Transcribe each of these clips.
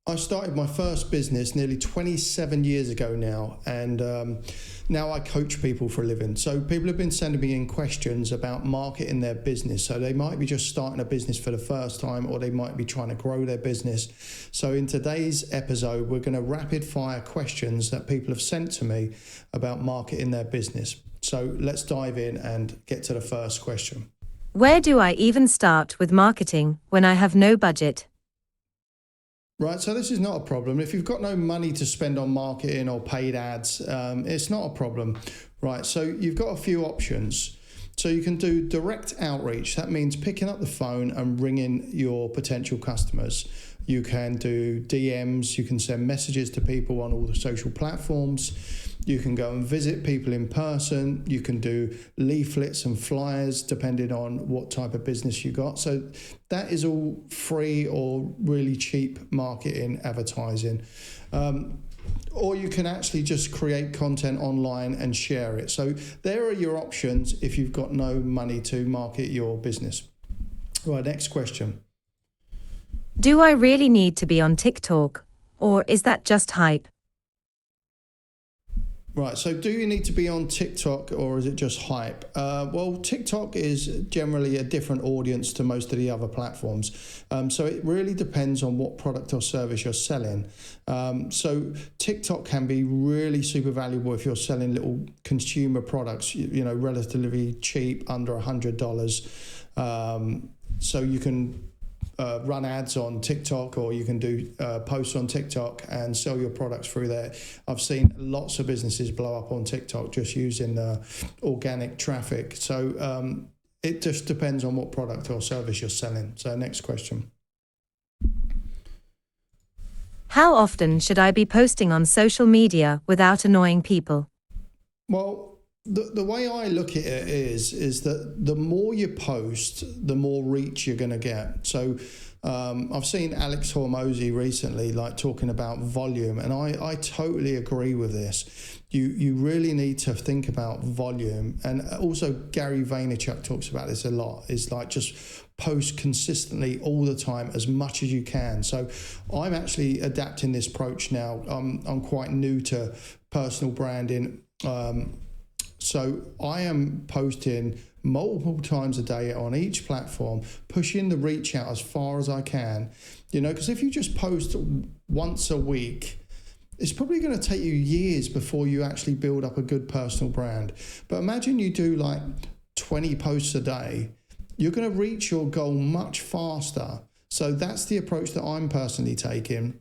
I started my first business nearly 27 years ago now, and now I coach people for a living. So people have been sending me in questions about marketing their business. So they might be just starting a business for the first time, or they might be trying to grow their business. So in today's episode, we're going to rapid fire questions that people have sent to me about marketing their business. So let's dive in and get to the first question. Where do I even start with marketing when I have no budget? Right, so this is not a problem. If you've got no money to spend on marketing or paid ads, it's not a problem. Right, so you've got a few options. So you can do direct outreach. That means picking up the phone and ringing your potential customers. You can do DMs, you can send messages to people on all the social platforms. You can go and visit people in person. You can do leaflets and flyers depending on what type of business you got. So that is all free or really cheap marketing advertising. Or you can actually just create content online and share it. So there are your options if you've got no money to market your business. Right, next question. Do I really need to be on TikTok, or is that just hype? Right, so do you need to be on TikTok or is it just hype? Well, TikTok is generally a different audience to most of the other platforms. So it really depends on what product or service you're selling. So TikTok can be really super valuable if you're selling little consumer products, relatively cheap, under $100. So you can run ads on TikTok, or you can do posts on TikTok and sell your products through there. I've seen lots of businesses blow up on TikTok just using organic traffic. So it just depends on what product or service you're selling. So next question. How often should I be posting on social media without annoying people? Well, the way I look at it is that the more you post, the more reach you're going to get. So I've seen Alex Hormozy recently talking about volume, and I totally agree with this. You really need to think about volume, and also Gary Vaynerchuk talks about this a lot. It's just post consistently all the time, as much as you can. So I'm actually adapting this approach now. I'm quite new to personal branding. So I am posting multiple times a day on each platform, pushing the reach out as far as I can, because if you just post once a week, it's probably going to take you years before you actually build up a good personal brand. But imagine you do 20 posts a day, you're going to reach your goal much faster. So that's the approach that I'm personally taking.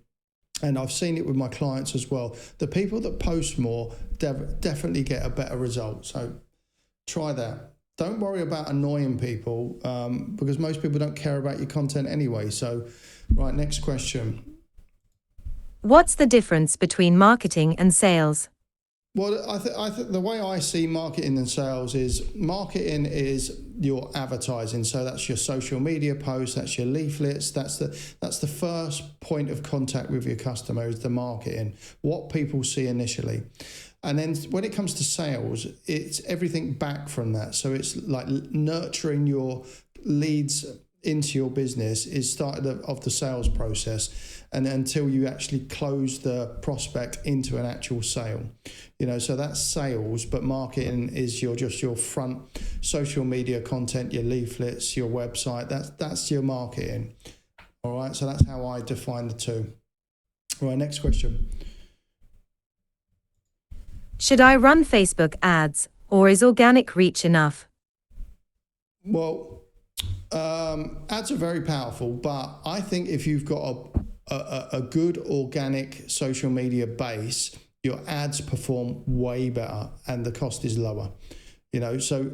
And I've seen it with my clients as well. The people that post more definitely get a better result. So try that. Don't worry about annoying people because most people don't care about your content anyway. So, right, next question. What's the difference between marketing and sales? Well, I think the way I see marketing and sales is marketing is your advertising. So that's your social media posts, that's your leaflets, that's the first point of contact with your customer is the marketing, what people see initially. And then when it comes to sales, it's everything back from that. So it's like nurturing your leads into your business is start of the sales process, and until you actually close the prospect into an actual sale. So that's sales, but marketing is your front social media content, your leaflets, your website. That's your marketing. All right, so that's how I define the two. All right, next question. Should I run Facebook ads, or is organic reach enough? Well, ads are very powerful, but I think if you've got a good organic social media base, your ads perform way better and the cost is lower. So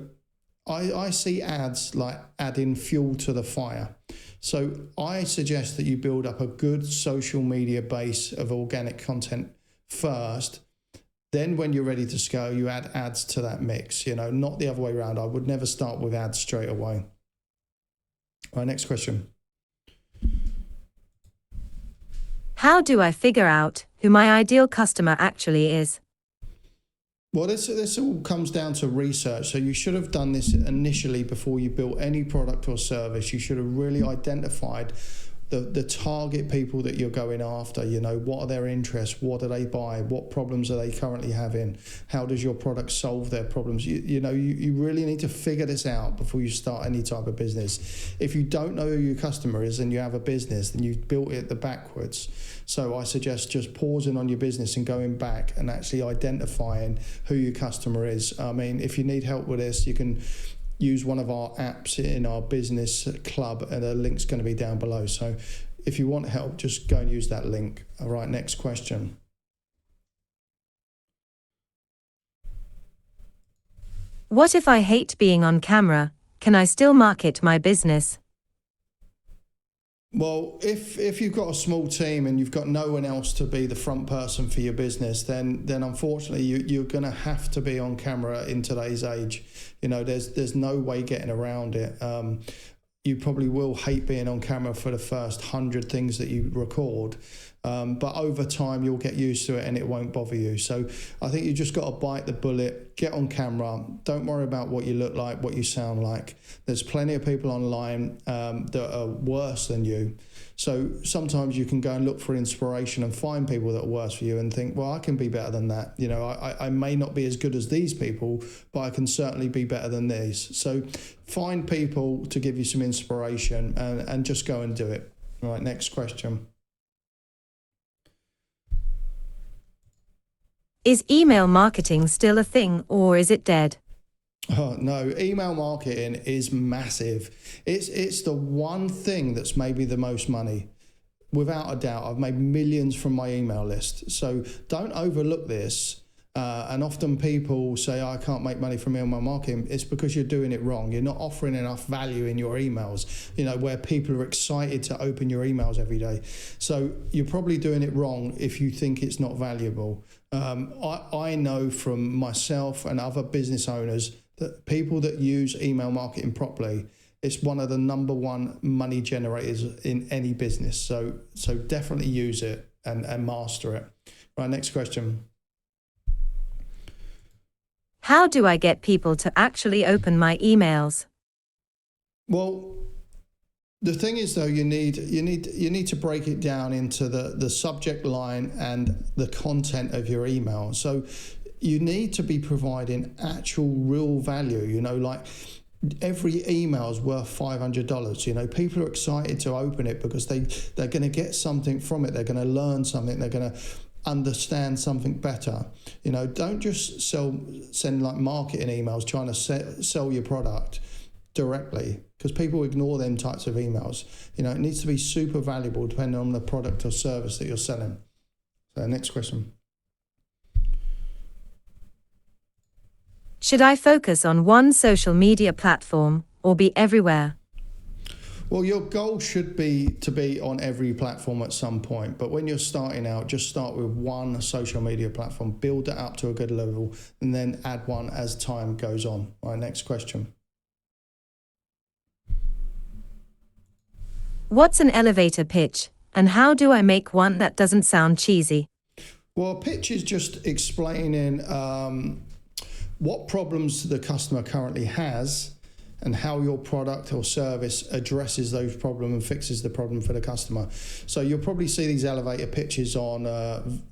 I see ads like adding fuel to the fire. So I suggest that you build up a good social media base of organic content first. Then when you're ready to scale, you add ads to that mix, not the other way around. I would never start with ads straight away. All right, next question. How do I figure out who my ideal customer actually is? Well, this all comes down to research. So you should have done this initially before you built any product or service. You should have really identified the target people that you're going after. You know, what are their interests? What do they buy? What problems are they currently having? How does your product solve their problems? You really need to figure this out before you start any type of business. If you don't know who your customer is and you have a business, then you've built it the backwards. So I suggest just pausing on your business and going back and actually identifying who your customer is. I mean, if you need help with this, you can use one of our apps in our business club, and the link's going to be down below. So if you want help, just go and use that link. All right, next question. What if I hate being on camera? Can I still market my business? Well, if you've got a small team and you've got no one else to be the front person for your business, then unfortunately you're going to have to be on camera in today's age. You know, there's no way getting around it. You probably will hate being on camera for the first 100 things that you record. But over time, you'll get used to it and it won't bother you. So I think you just got to bite the bullet, get on camera. Don't worry about what you look like, what you sound like. There's plenty of people online that are worse than you. So sometimes you can go and look for inspiration and find people that are worse for you and think, well, I can be better than that. You know, I may not be as good as these people, but I can certainly be better than these. So find people to give you some inspiration and just go and do it. All right, next question. Is email marketing still a thing, or is it dead? Oh, no, email marketing is massive. It's the one thing that's made me the most money. Without a doubt, I've made millions from my email list. So don't overlook this. And often people say, I can't make money from email marketing. It's because you're doing it wrong. You're not offering enough value in your emails, you know, where people are excited to open your emails every day. So you're probably doing it wrong if you think it's not valuable. I know from myself and other business owners that people that use email marketing properly, it's one of the number one money generators in any business. So definitely use it and master it. Right, next question. How do I get people to actually open my emails? Well, the thing is, though, you need to break it down into the subject line and the content of your email. So you need to be providing actual real value. You know, like every email is worth $500. You know, people are excited to open it because they're going to get something from it. They're going to learn something. They're going to understand something better. You know, don't just send like marketing emails trying to sell your product directly, because people ignore them types of emails. You know, it needs to be super valuable depending on the product or service that you're selling. So next question. Should I focus on one social media platform or be everywhere? Well, your goal should be to be on every platform at some point. But when you're starting out, just start with one social media platform, build it up to a good level, and then add one as time goes on. All right, next question. What's an elevator pitch, and how do I make one that doesn't sound cheesy? Well, a pitch is just explaining what problems the customer currently has and how your product or service addresses those problems and fixes the problem for the customer. So you'll probably see these elevator pitches on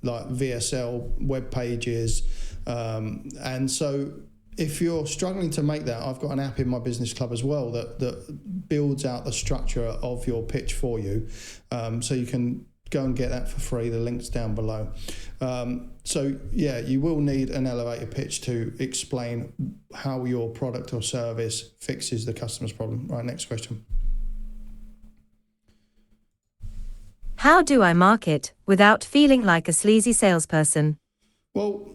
like VSL web pages. And so if you're struggling to make that, I've got an app in my business club as well that builds out the structure of your pitch for you. So you can go and get that for free. The link's down below. So yeah, you will need an elevator pitch to explain how your product or service fixes the customer's problem. Right, next question. How do I market without feeling like a sleazy salesperson? Well,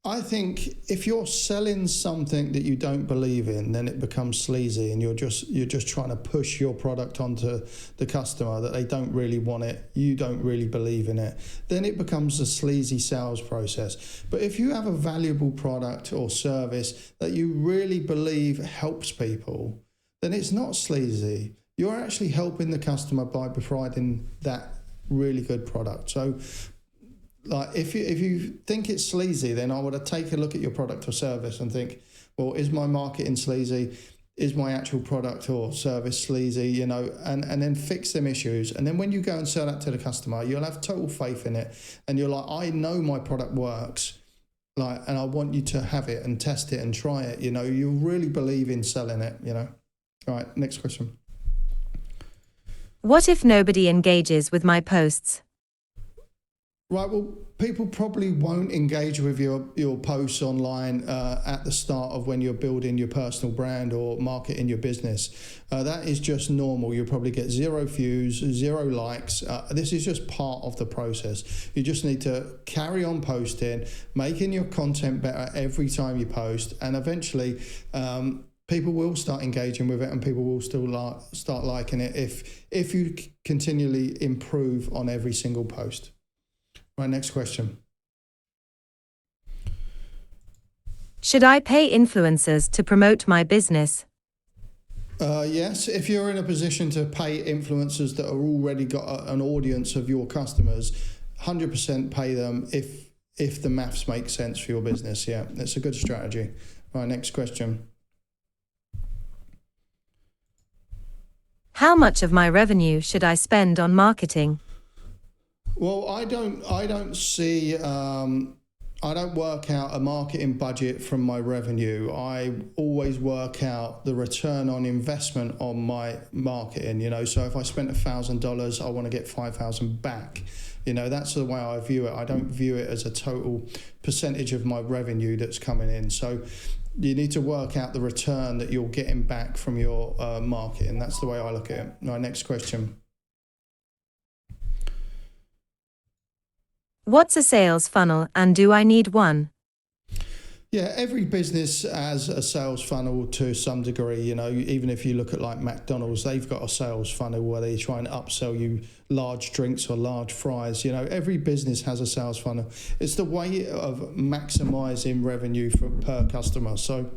I think if you're selling something that you don't believe in, then it becomes sleazy, and you're just trying to push your product onto the customer that they don't really want it, you don't really believe in it. Then it becomes a sleazy sales process. But if you have a valuable product or service that you really believe helps people, then it's not sleazy. You're actually helping the customer by providing that really good product. So like if you think it's sleazy, then I would take a look at your product or service and think, well, is my marketing sleazy? is my actual product or service sleazy, you know, and then fix them issues. And then when you go and sell that to the customer, you'll have total faith in it. And you're like, I know my product works, like, and I want you to have it and test it and try it. You know, you really believe in selling it, you know. All right, next question. What if nobody engages with my posts? Right, well, people probably won't engage with your posts online at the start of when you're building your personal brand or marketing your business. That is just normal. You'll probably get 0 views, 0 likes. This is just part of the process. You just need to carry on posting, making your content better every time you post, and eventually people will start engaging with it, and people will still start liking it if you continually improve on every single post. Right, next question. Should I pay influencers to promote my business? Yes, if you're in a position to pay influencers that are already got an audience of your customers, 100% pay them if the maths make sense for your business. Yeah, that's a good strategy. Right, next question. How much of my revenue should I spend on marketing? Well, I don't see. I don't work out a marketing budget from my revenue. I always work out the return on investment on my marketing. You know, so if I spent $1,000, I want to get 5,000 back. You know, that's the way I view it. I don't view it as a total percentage of my revenue that's coming in. So you need to work out the return that you're getting back from your marketing. That's the way I look at it. Right, next question. What's a sales funnel, and do I need one? Yeah, every business has a sales funnel to some degree. You know, even if you look at like McDonald's, they've got a sales funnel where they try and upsell you large drinks or large fries. You know, every business has a sales funnel. It's the way of maximizing revenue per customer. So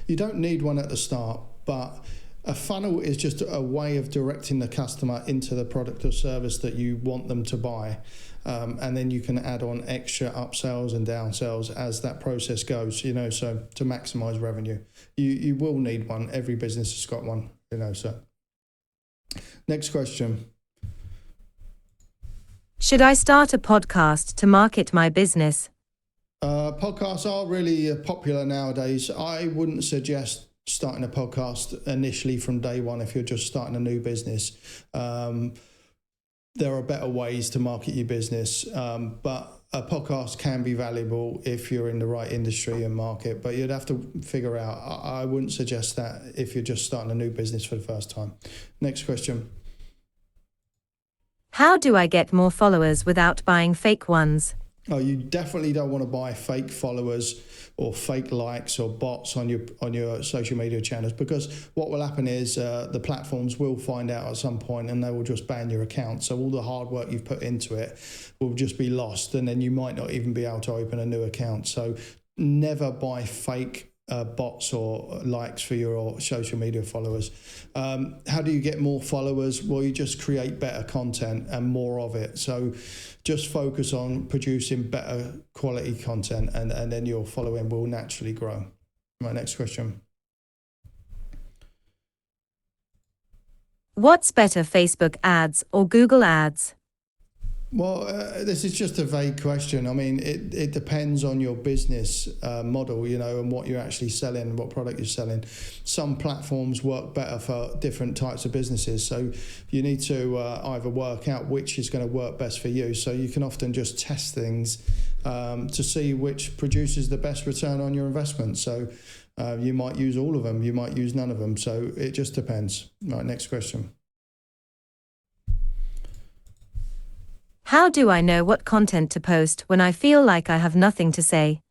you don't need one at the start, but a funnel is just a way of directing the customer into the product or service that you want them to buy. And then you can add on extra upsells and downsells as that process goes, you know, so to maximize revenue. You will need one. Every business has got one, you know, so. Next question. Should I start a podcast to market my business? Podcasts are really popular nowadays. I wouldn't suggest starting a podcast initially from day one if you're just starting a new business. There are better ways to market your business, but a podcast can be valuable if you're in the right industry and market, but you'd have to figure out. I wouldn't suggest that if you're just starting a new business for the first time. Next question. How do I get more followers without buying fake ones? Oh, you definitely don't want to buy fake followers or fake likes or bots on your social media channels, because what will happen is the platforms will find out at some point and they will just ban your account. So all the hard work you've put into it will just be lost, and then you might not even be able to open a new account. So never buy fake bots or likes for your social media followers. How do you get more followers? Well, you just create better content and more of it. So just focus on producing better quality content, and then your following will naturally grow. My next question. What's better, Facebook ads or Google ads? Well, this is just a vague question. I mean, it depends on your business model, you know, and what you're actually selling, what product you're selling. Some platforms work better for different types of businesses. So you need to either work out which is going to work best for you. So you can often just test things to see which produces the best return on your investment. So you might use all of them, you might use none of them. So it just depends. Right, next question. How do I know what content to post when I feel like I have nothing to say?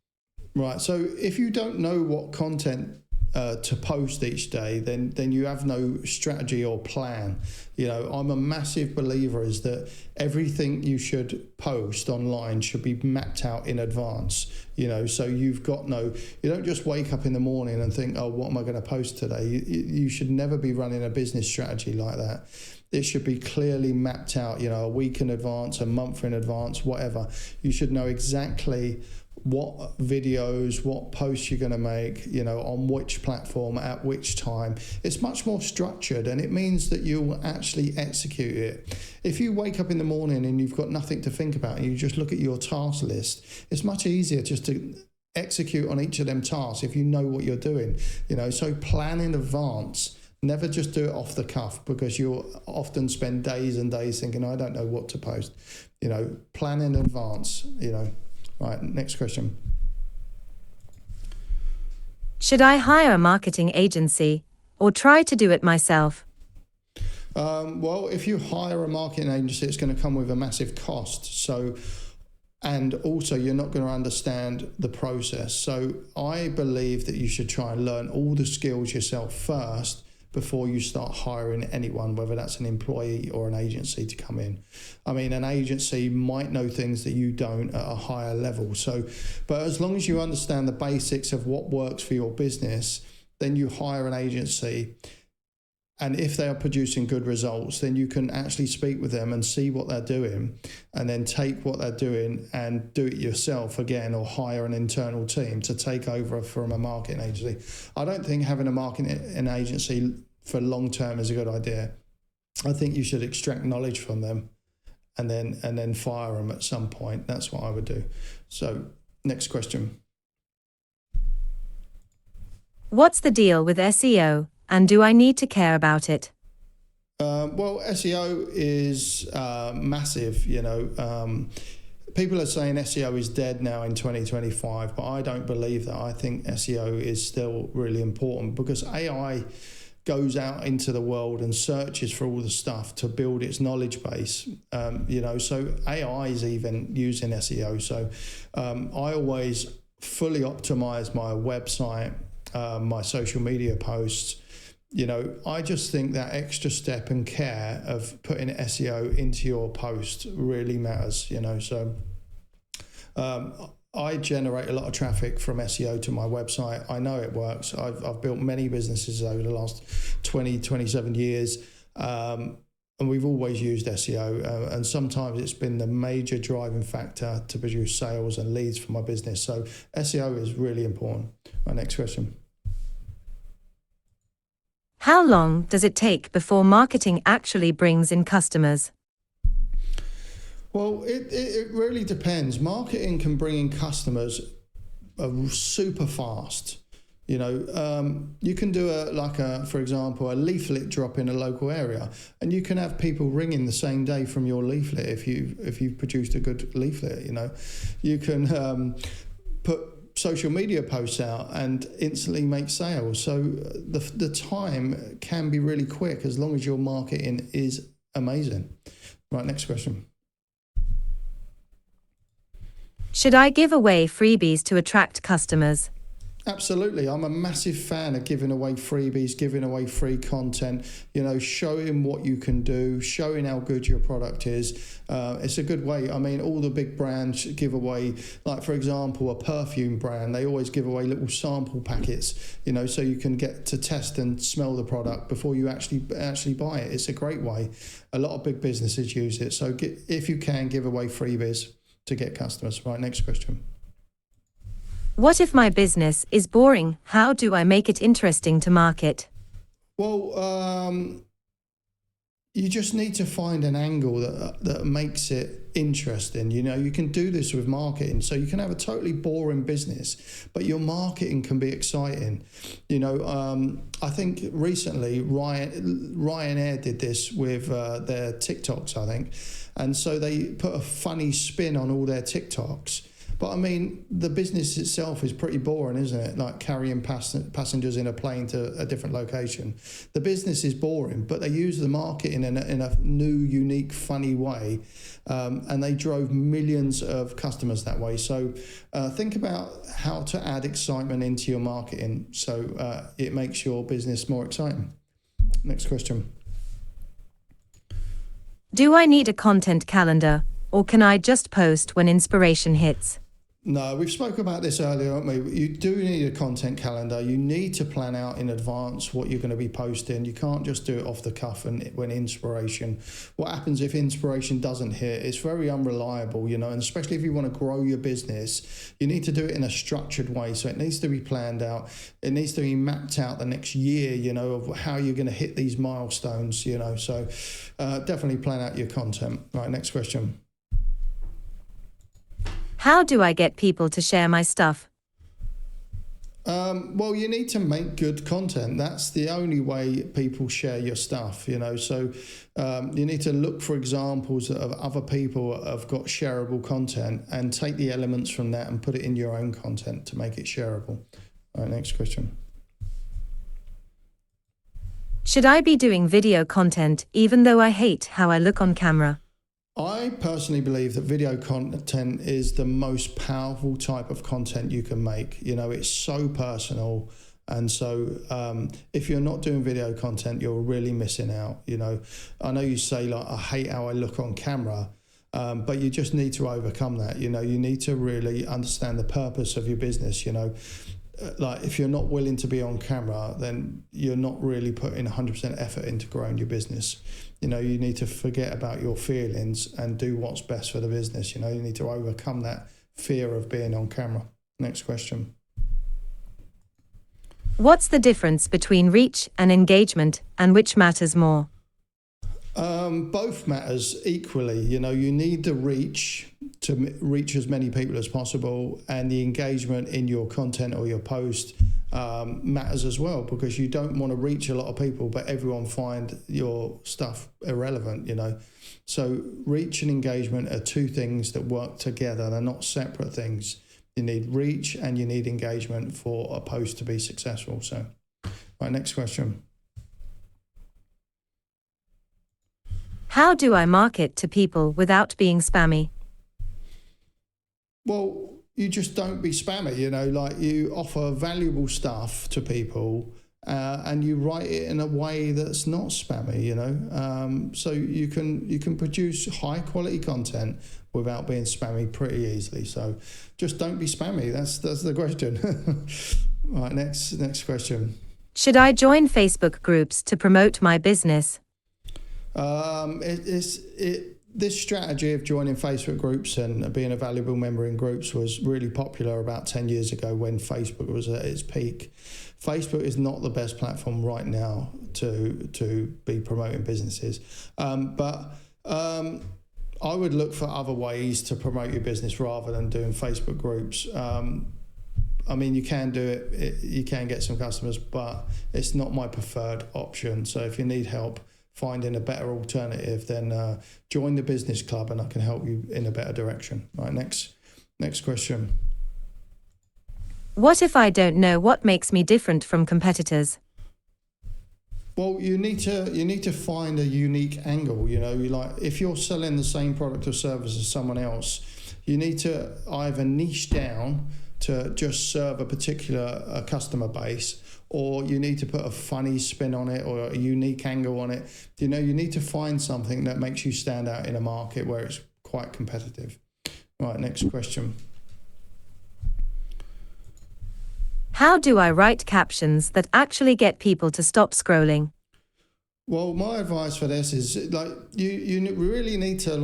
Right, so if you don't know what content to post each day, then you have no strategy or plan. You know, I'm a massive believer is that everything you should post online should be mapped out in advance. You know, so you don't just wake up in the morning and think, oh, what am I going to post today? You should never be running a business strategy like that. it should be clearly mapped out, a week in advance, a month in advance, whatever. You should know exactly what videos, what posts you're going to make, on which platform, at which time. It's much more structured, and it means that you'll actually execute it. If you wake up in the morning and you've got nothing to think about and you just look at your task list, it's much easier just to execute on each of them tasks if you know what you're doing. So plan in advance. Never just do it off the cuff, because you'll often spend days and days thinking, I don't know what to post. Plan in advance. Right, next question. Should I hire a marketing agency or try to do it myself? Well, if you hire a marketing agency, it's going to come with a massive cost. And also you're not going to understand the process. So I believe that you should try and learn all the skills yourself first before you start hiring anyone, whether that's an employee or an agency to come in. I mean, an agency might know things that you don't at a higher level. But as long as you understand the basics of what works for your business, then you hire an agency. And if they are producing good results, then you can actually speak with them and see what they're doing, and then take what they're doing and do it yourself again, or hire an internal team to take over from a marketing agency. I don't think having a marketing agency for long term is a good idea. I think you should extract knowledge from them and then fire them at some point. That's what I would do. So, next question. What's the deal with SEO? And do I need to care about it? Well, SEO is massive. People are saying SEO is dead now in 2025, but I don't believe that. I think SEO is still really important, because AI goes out into the world and searches for all the stuff to build its knowledge base. So AI is even using SEO. So I always fully optimize my website, my social media posts. I just think that extra step and care of putting SEO into your post really matters, So I generate a lot of traffic from SEO to my website. I know it works. I've built many businesses over the last 27 years, and we've always used SEO. And sometimes it's been the major driving factor to produce sales and leads for my business. So SEO is really important. My next question. How long does it take before marketing actually brings in customers? Well, it really depends. Marketing can bring in customers super fast. You can do for example, a leaflet drop in a local area, and you can have people ringing the same day from your leaflet if you've produced a good leaflet. You can put social media posts out and instantly make sales. So the time can be really quick as long as your marketing is amazing. Right, next question. Should I give away freebies to attract customers? Absolutely. I'm a massive fan of giving away freebies, giving away free content, showing what you can do, showing how good your product is. It's a good way. I mean, all the big brands give away, like, for example, a perfume brand, they always give away little sample packets, so you can get to test and smell the product before you actually buy it. It's a great way. A lot of big businesses use it. So if you can, give away freebies to get customers. Right, next question. What if my business is boring? How do I make it interesting to market? Well, you just need to find an angle that makes it interesting. You can do this with marketing. So you can have a totally boring business, but your marketing can be exciting. I think recently Ryanair did this with their TikToks, I think. And so they put a funny spin on all their TikToks. But I mean, the business itself is pretty boring, isn't it? Like carrying passengers in a plane to a different location. The business is boring, but they use the marketing in a new, unique, funny way. And they drove millions of customers that way. So think about how to add excitement into your marketing so it makes your business more exciting. Next question. Do I need a content calendar, or can I just post when inspiration hits? No, we've spoken about this earlier, haven't we? You do need a content calendar. You need to plan out in advance what you're going to be posting. You can't just do it off the cuff and when inspiration. What happens if inspiration doesn't hit? It's very unreliable, you know, and especially if you want to grow your business, you need to do it in a structured way. So it needs to be planned out. It needs to be mapped out the next year, you know, of how you're going to hit these milestones, you know. So definitely plan out your content. Right, next question. How do I get people to share my stuff? Well, you need to make good content. That's the only way people share your stuff, you know. So you need to look for examples of other people that have got shareable content and take the elements from that and put it in your own content to make it shareable. All right, next question. Should I be doing video content even though I hate how I look on camera? I personally believe that video content is the most powerful type of content you can make. You know, it's so personal. And so if you're not doing video content, you're really missing out. You know, I know you say, like, I hate how I look on camera, but you just need to overcome that. You know, you need to really understand the purpose of your business. You know, like, if you're not willing to be on camera, then you're not really putting 100% effort into growing your business. You know, you need to forget about your feelings and do what's best for the business. You know, you need to overcome that fear of being on camera. Next question. What's the difference between reach and engagement, and which matters more? Both matters equally. You know, you need the reach to reach as many people as possible, and the engagement in your content or your post matters as well, because you don't want to reach a lot of people but everyone find your stuff irrelevant, you know. So reach and engagement are two things that work together. They're not separate things. You need reach and you need engagement for a post to be successful. So, right, next question. How do I market to people without being spammy? Well, you just don't be spammy, you know, like, you offer valuable stuff to people and you write it in a way that's not spammy, you know. So you can produce high quality content without being spammy pretty easily. So just don't be spammy. That's the question. Right, next question. Should I join Facebook groups to promote my business? This strategy of joining Facebook groups and being a valuable member in groups was really popular about 10 years ago when Facebook was at its peak. Facebook is not the best platform right now to be promoting businesses. But I would look for other ways to promote your business rather than doing Facebook groups. I mean, you can do it, you can get some customers, but it's not my preferred option. So if you need help finding a better alternative, then join the business club and I can help you in a better direction. Right, next question. What if I don't know what makes me different from competitors? Well, you need to find a unique angle. You know, if you're selling the same product or service as someone else, you need to either niche down to just serve a particular customer base, or you need to put a funny spin on it or a unique angle on it. You know, you need to find something that makes you stand out in a market where it's quite competitive. Right, next question. How do I write captions that actually get people to stop scrolling? Well, my advice for this is, like, you really need to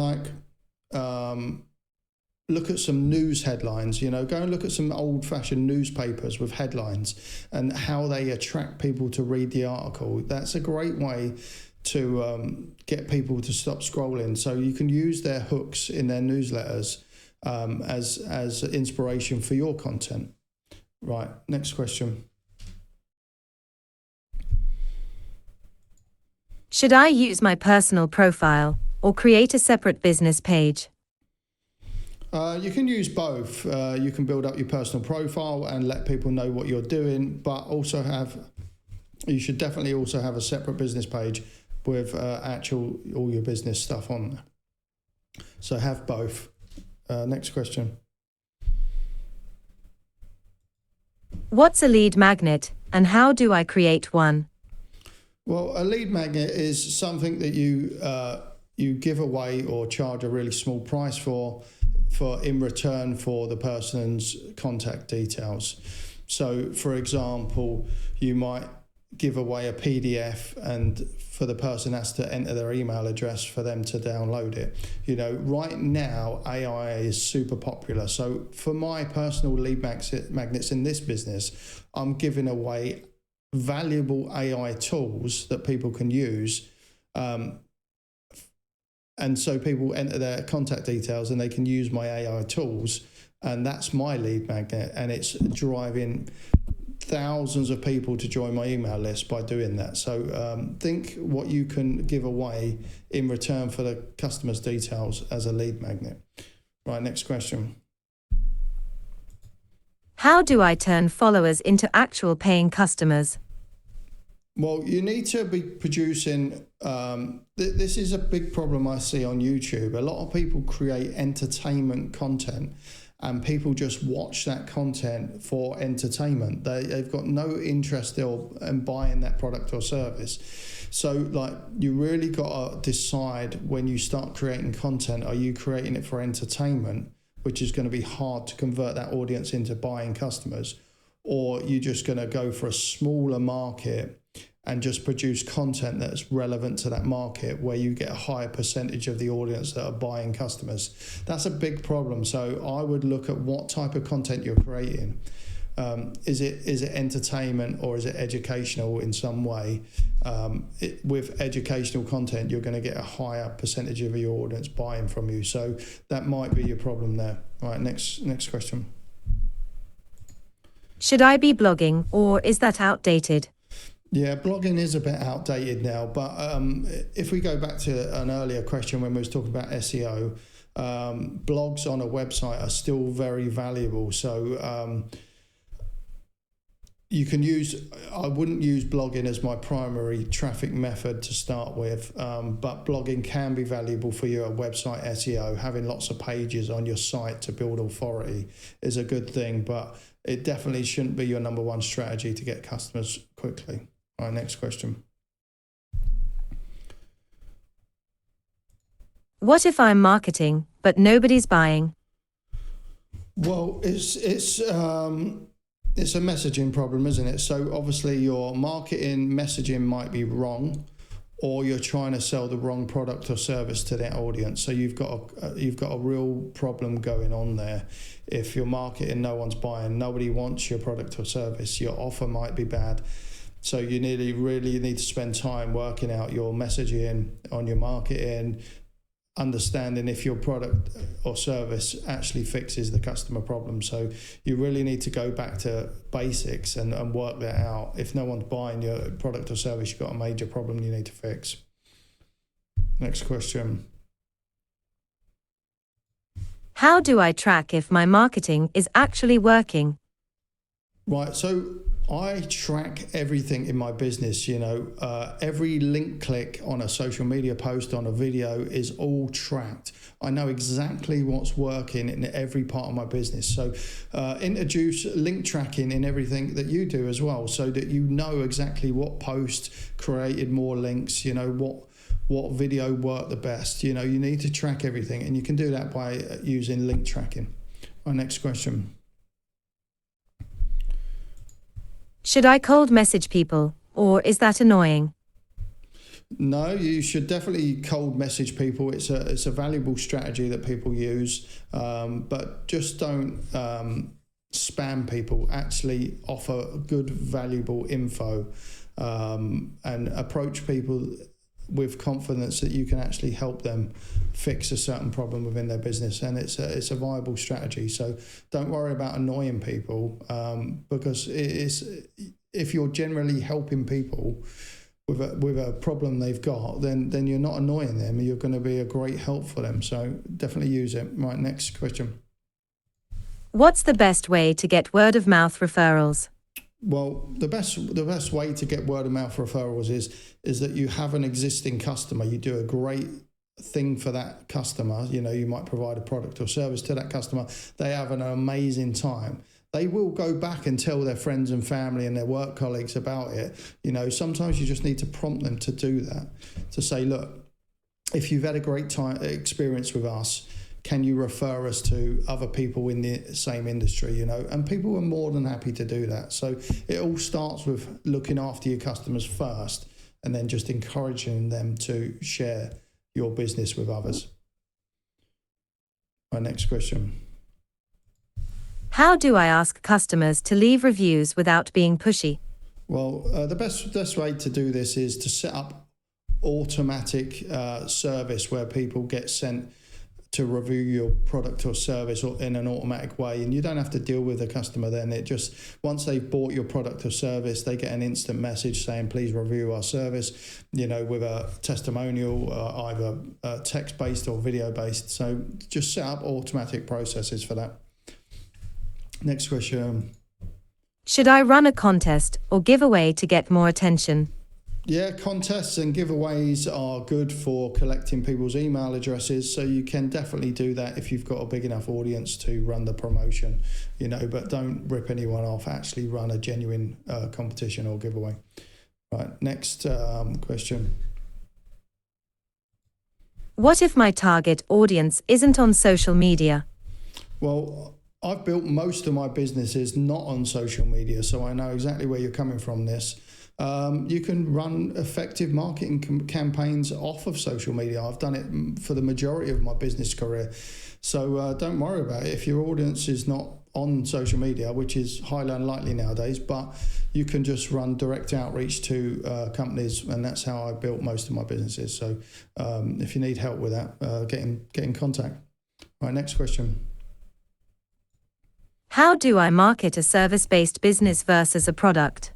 look at some news headlines. You know, go and look at some old-fashioned newspapers with headlines and how they attract people to read the article. That's a great way to get people to stop scrolling. So you can use their hooks in their newsletters as inspiration for your content. Right, next question. Should I use my personal profile or create a separate business page? You can use both. You can build up your personal profile and let people know what you're doing, but you should definitely also have a separate business page with all your business stuff on there. So have both. Next question. What's a lead magnet and how do I create one? Well, a lead magnet is something that you give away or charge a really small price for in return for the person's contact details. So, for example, you might give away a PDF, and for the person has to enter their email address for them to download it. Right now AI is super popular. So for my personal lead magnets in this business, I'm giving away valuable AI tools that people can use. And so people enter their contact details and they can use my AI tools, and that's my lead magnet, and it's driving thousands of people to join my email list by doing that. So think what you can give away in return for the customer's details as a lead magnet. Right, next question. How do I turn followers into actual paying customers? Well, you need to be producing, this is a big problem I see on YouTube. A lot of people create entertainment content, and people just watch that content for entertainment. They've got no interest in buying that product or service. So you really got to decide when you start creating content, are you creating it for entertainment, which is going to be hard to convert that audience into buying customers, or you're just going to go for a smaller market and just produce content that's relevant to that market where you get a higher percentage of the audience that are buying customers. That's a big problem. So I would look at what type of content you're creating. Is it entertainment or is it educational in some way? With educational content, you're going to get a higher percentage of your audience buying from you. So that might be your problem there. All right, next question. Should I be blogging, or is that outdated? Yeah, blogging is a bit outdated now, but if we go back to an earlier question when we was talking about SEO, blogs on a website are still very valuable. So I wouldn't use blogging as my primary traffic method to start with, but blogging can be valuable for your website SEO. Having lots of pages on your site to build authority is a good thing, but it definitely shouldn't be your number one strategy to get customers quickly. All right, next question. What if I'm marketing, but nobody's buying? Well, it's a messaging problem, isn't it? So obviously your marketing messaging might be wrong, or you're trying to sell the wrong product or service to that audience. So you've got a real problem going on there. If you're marketing, no one's buying, nobody wants your product or service, your offer might be bad. So you really need to spend time working out your messaging on your marketing, understanding if your product or service actually fixes the customer problem. So you really need to go back to basics and work that out. If no one's buying your product or service, you've got a major problem you need to fix. Next question. How do I track if my marketing is actually working? Right, so I track everything in my business. Every link click on a social media post, on a video, is all tracked. I know exactly what's working in every part of my business. So introduce link tracking in everything that you do as well, so that you know exactly what post created more links, what video worked the best. You need to track everything, and you can do that by using link tracking. Our next question. Should I cold message people, or is that annoying? No, you should definitely cold message people. It's a valuable strategy that people use, but just don't spam people. Actually offer good, valuable info, and approach people with confidence that you can actually help them fix a certain problem within their business, and it's a viable strategy. So don't worry about annoying people, because if you're generally helping people with a problem they've got, then you're not annoying them. You're going to be a great help for them. So definitely use it. Right, next question. What's the best way to get word of mouth referrals? Well, the best way to get word of mouth referrals is that you have an existing customer. You do a great thing for that customer. You might provide a product or service to that customer. They have an amazing time. They will go back and tell their friends and family and their work colleagues about it. Sometimes you just need to prompt them to do that, to say, look, if you've had a great experience with us, can you refer us to other people in the same industry, and people are more than happy to do that. So it all starts with looking after your customers first and then just encouraging them to share your business with others. My next question. How do I ask customers to leave reviews without being pushy? Well, the best way to do this is to set up automatic service where people get sent to review your product or service or in an automatic way, and you don't have to deal with the customer then. It just, once they've bought your product or service, they get an instant message saying please review our service, with a testimonial, either text-based or video-based. So just set up automatic processes for that. Next question. Should I run a contest or giveaway to get more attention? Yeah, contests and giveaways are good for collecting people's email addresses, so you can definitely do that if you've got a big enough audience to run the promotion, but don't rip anyone off. Actually run a genuine competition or giveaway. Right, next question. What if my target audience isn't on social media? Well, I've built most of my businesses not on social media, so I know exactly where you're coming from this. You can run effective marketing campaigns off of social media. I've done it for the majority of my business career. So don't worry about it. If your audience is not on social media, which is highly unlikely nowadays, but you can just run direct outreach to companies, and that's how I built most of my businesses. So if you need help with that, get in contact. All right, next question. How do I market a service-based business versus a product?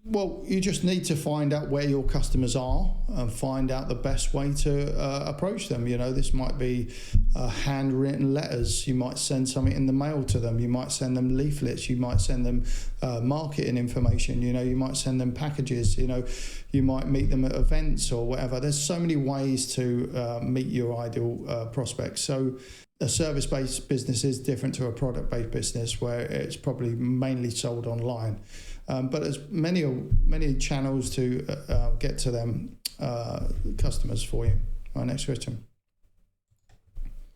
Well, you just need to find out where your customers are and find out the best way to approach them. This might be handwritten letters. You might send something in the mail to them. You might send them leaflets. You might send them marketing information. You might send them packages. You might meet them at events or whatever. There's so many ways to meet your ideal prospects. So a service-based business is different to a product-based business where it's probably mainly sold online. But there's many channels to get to them customers for you. All right, next question.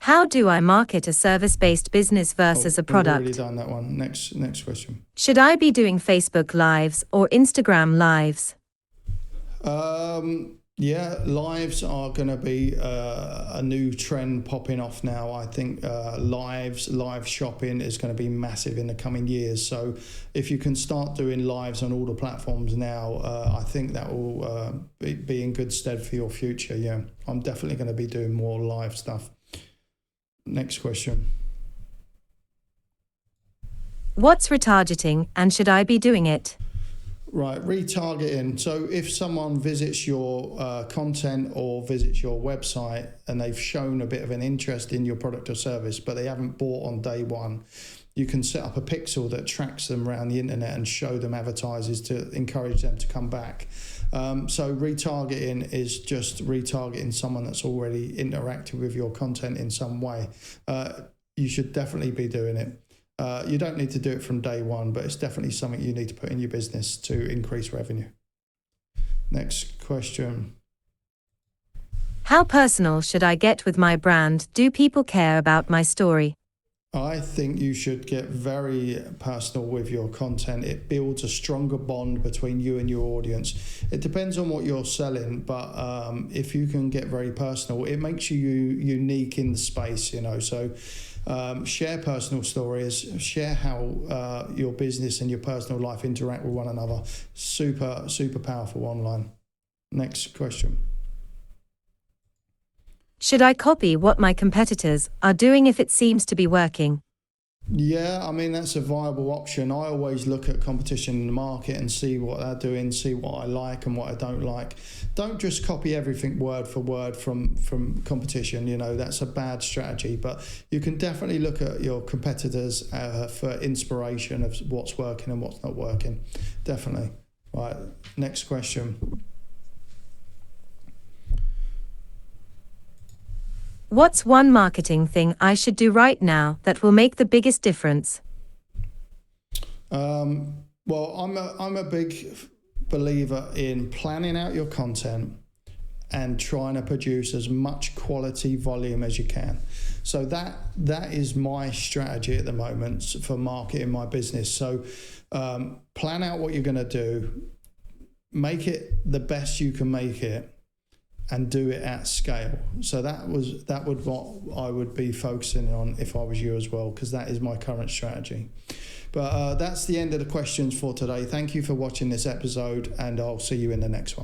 How do I market a service-based business versus a product? We've already done that one. Next question. Should I be doing Facebook Lives or Instagram Lives? Yeah, lives are going to be a new trend popping off now. I think live shopping is going to be massive in the coming years. So if you can start doing lives on all the platforms now, I think that will be in good stead for your future. Yeah, I'm definitely going to be doing more live stuff. Next question. What's retargeting, and should I be doing it? Right, retargeting. So if someone visits your content or visits your website and they've shown a bit of an interest in your product or service, but they haven't bought on day one, you can set up a pixel that tracks them around the internet and show them advertisers to encourage them to come back. So retargeting is just retargeting someone that's already interacted with your content in some way. You should definitely be doing it. You don't need to do it from day one, but it's definitely something you need to put in your business to increase revenue. Next question. How personal should I get with my brand? Do people care about my story? I think you should get very personal with your content. It builds a stronger bond between you and your audience. It depends on what you're selling, but if you can get very personal, it makes you unique in the space, So share personal stories, share how your business and your personal life interact with one another. Super, super powerful online. Next question. Should I copy what my competitors are doing if it seems to be working? Yeah, I mean, that's a viable option. I always look at competition in the market and see what they're doing, see what I like and what I don't like. Don't just copy everything word for word from competition. That's a bad strategy. But you can definitely look at your competitors for inspiration of what's working and what's not working. Definitely. Right, next question. What's one marketing thing I should do right now that will make the biggest difference? Well, I'm a big believer in planning out your content and trying to produce as much quality volume as you can. So that is my strategy at the moment for marketing my business. So plan out what you're going to do, make it the best you can make it, and do it at scale. So that would what I would be focusing on if I was you as well, because that is my current strategy. But that's the end of the questions for today. Thank you for watching this episode, and I'll see you in the next one.